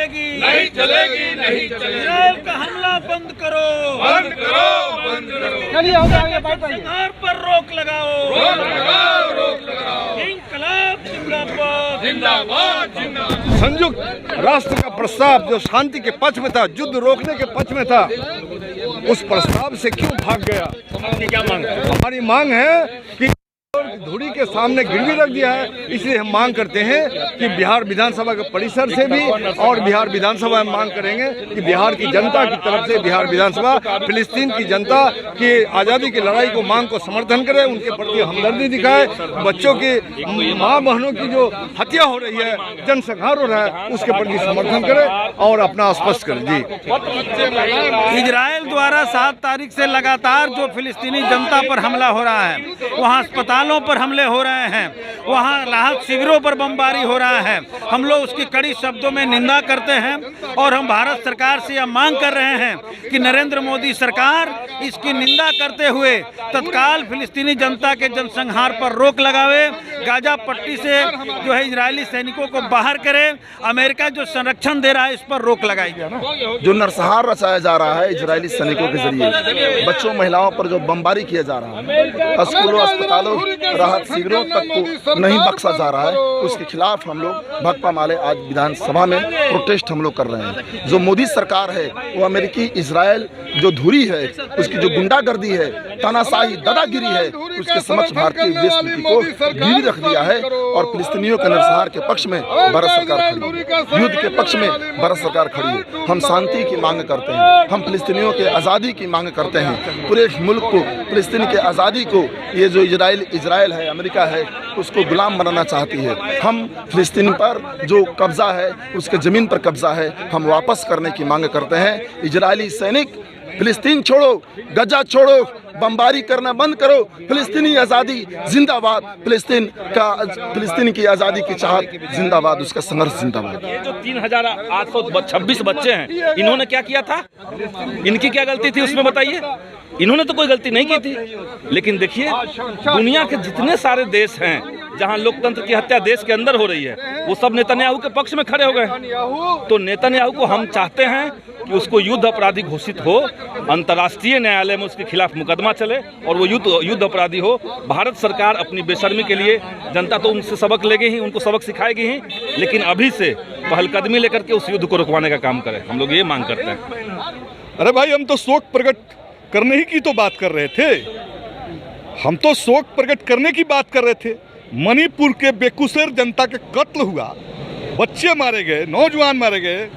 चलेगी, नहीं चलेगी, नहीं चलेगी। इजराइल का हमला बंद करो, बंद करो, बंद करो। चलिए हो गया, संहार पर रोक लगाओ, रोक लगाओ, रोक लगाओ। इंकलाब जिंदाबाद, जिंदाबाद, जिंदाबाद। संयुक्त राष्ट्र का प्रस्ताव जो शांति के पक्ष में था, युद्ध रोकने के पक्ष में था, उस प्रस्ताव से क्यों भाग गया? आपकी क्या मांग है? हमारी मांग है कि धुरी के सामने गिरवी रख दिया है। इसलिए हम मांग करते हैं कि बिहार विधानसभा के परिसर से भी और बिहार विधानसभा में मांग करेंगे कि बिहार की जनता की तरफ से बिहार विधानसभा फिलिस्तीन की जनता की आज़ादी की लड़ाई को मांग को समर्थन करे, उनके प्रति हमदर्दी दिखाए, बच्चों की माँ बहनों की जो हत्या हो रही है, जनसंहार हो रहा है, उसके प्रति समर्थन करे और अपना स्पष्ट करे। जी, इजराइल द्वारा 7 तारीख से लगातार जो फिलिस्तीनी जनता पर हमला हो रहा है, वहाँ अस्पतालों पर हमले हो रहे हैं, वहाँ राहत शिविरों पर बमबारी हो रहा है, हम लोग उसकी कड़ी शब्दों में निंदा करते हैं और हम भारत सरकार से यह मांग कर रहे हैं कि नरेंद्र मोदी सरकार इसकी निंदा करते हुए तत्काल फिलिस्तीनी जनता के जनसंहार पर रोक लगावे, गाजा पट्टी से जो है इजरायली सैनिकों को बाहर करे, अमेरिका जो संरक्षण दे रहा है इस पर रोक लगाई जाए। जो नरसंहार रचाया जा रहा है इजरायली सैनिकों के जरिए, बच्चों महिलाओं पर जो बमबारी किया जा रहा है, स्कूलों अस्पतालों राहत शिविरों तक को नहीं बख्शा जा रहा है, उसके खिलाफ हम लोग भाकपा माले आज विधानसभा में प्रोटेस्ट हम लोग कर रहे हैं। जो मोदी सरकार है वो अमेरिकी इजराइल जो धुरी है, उसकी जो गुंडागर्दी है, तानाशाही दादागिरी है, उसके समक्ष भारतीय विदेश नीति को गिरवी रख दिया है और फिलिस्तीनियों के नरसंहार के पक्ष में भारत सरकार खड़ी है, युद्ध के पक्ष में भारत सरकार खड़ी है। हम शांति की मांग करते हैं, हम फिलिस्तीनियों के आज़ादी की मांग करते हैं, पूरे मुल्क को फिलिस्तीन के आज़ादी को ये जो इजराइल है, अमेरिका है, उसको गुलाम बनाना चाहती है। हम फिलिस्तीन पर जो कब्जा है, उसके ज़मीन पर कब्जा है, हम वापस करने की मांग करते हैं। इजरायली सैनिक फिलिस्तीन छोड़ो, गजा छोड़ो, बमबारी करना बंद करो, फिलिस्तीनी आज़ादी जिंदाबाद, फिलिस्तीन की आज़ादी की चाहत जिंदाबाद, उसका संघर्ष जिंदाबाद। ये जो 3826 बच्चे हैं, इन्होंने क्या किया था? इनकी क्या गलती थी उसमें बताइए? इन्होंने तो कोई गलती नहीं की थी। लेकिन देखिए, दुनिया के जितने सारे देश हैं जहां लोकतंत्र की हत्या देश के अंदर हो रही है, वो सब नेतन्याहू के पक्ष में खड़े हो गए। तो नेतन्याहू को हम चाहते हैं कि उसको युद्ध अपराधी घोषित हो, अंतर्राष्ट्रीय न्यायालय में उसके खिलाफ मुकदमा चले और वो युद्ध अपराधी हो। भारत सरकार अपनी बेशर्मी के लिए, जनता तो उनसे सबक लेगी ही, उनको सबक सिखाएगी ही, लेकिन अभी से पहलकदमी लेकर के उस युद्ध को रुकवाने का काम करे। हम लोग ये मांग करते हैं। अरे भाई, हम तो शोक प्रकट करने ही की तो बात कर रहे थे, हम तो शोक प्रकट करने की बात कर रहे थे। मणिपुर के बेकुसर जनता के कत्ल हुआ, बच्चे मारे गए, नौजवान मारे गए,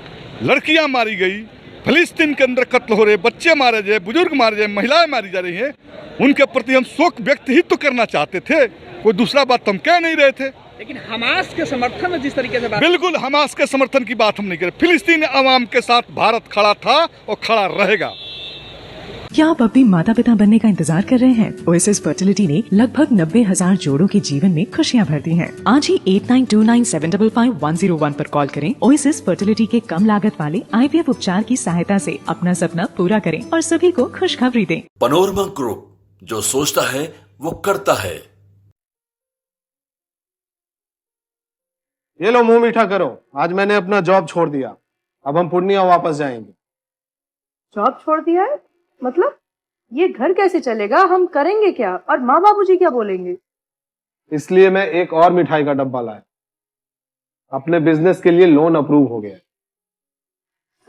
लड़कियां मारी गई, फिलिस्तीन के अंदर कत्ल हो रहे, बच्चे मारे जाए, बुजुर्ग मारे जाए, महिलाएं मारी जा रही हैं, उनके प्रति हम शोक व्यक्त ही तो करना चाहते थे, कोई दूसरा बात हम कह नहीं रहे थे। लेकिन हमास के समर्थन में जिस तरीके से बिल्कुल हमास के समर्थन की बात हम नहीं कर रहे। फिलिस्तीन अवाम के साथ भारत खड़ा था और खड़ा रहेगा। क्या आप अपनी माता पिता बनने का इंतजार कर रहे हैं? ओएसएस फर्टिलिटी ने लगभग 90,000 जोड़ों के जीवन में खुशियां भर दी हैं। आज ही 8929755101 पर कॉल करें। ओएसएस फर्टिलिटी के कम लागत वाले IVF उपचार की सहायता से अपना सपना पूरा करें और सभी को खुशखबरी दें। पैनोरमा ग्रुप, जो सोचता है वो करता है। ये लो, मुंह मीठा करो। आज मैंने अपना जॉब छोड़ दिया, अब हम पूर्णिया वापस जाएंगे। जॉब छोड़ दिया है? मतलब ये घर कैसे चलेगा? हम करेंगे क्या? और माँ बाबूजी क्या बोलेंगे? इसलिए मैं एक और मिठाई का डब्बा लाया। अपने बिजनेस के लिए लोन अप्रूव हो गया।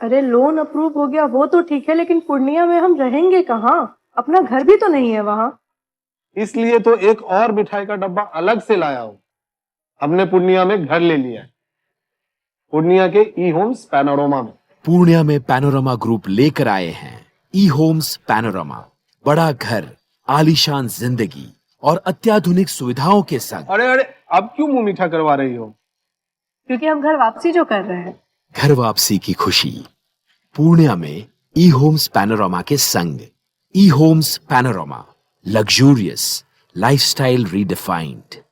अरे लोन अप्रूव हो गया वो तो ठीक है, लेकिन पूर्णिया में हम रहेंगे कहाँ? अपना घर भी तो नहीं है वहाँ। इसलिए तो एक और मिठाई का डब्बा अलग से लाया हूँ। हमने पूर्णिया में घर ले लिया है, पूर्णिया के ई होम्स पैनोरमा में। पूर्णिया में पैनोरमा ग्रुप लेकर आए हैं ई होम्स पैनोरमा। बड़ा घर, आलीशान जिंदगी और अत्याधुनिक सुविधाओं के संग। अरे अरे, अब क्यों मुंह मीठा करवा रही हो? क्योंकि हम घर वापसी जो कर रहे हैं। घर वापसी की खुशी पूर्णिया में ई होम्स पैनोरमा के संग। E Homes Panorama, luxurious lifestyle redefined.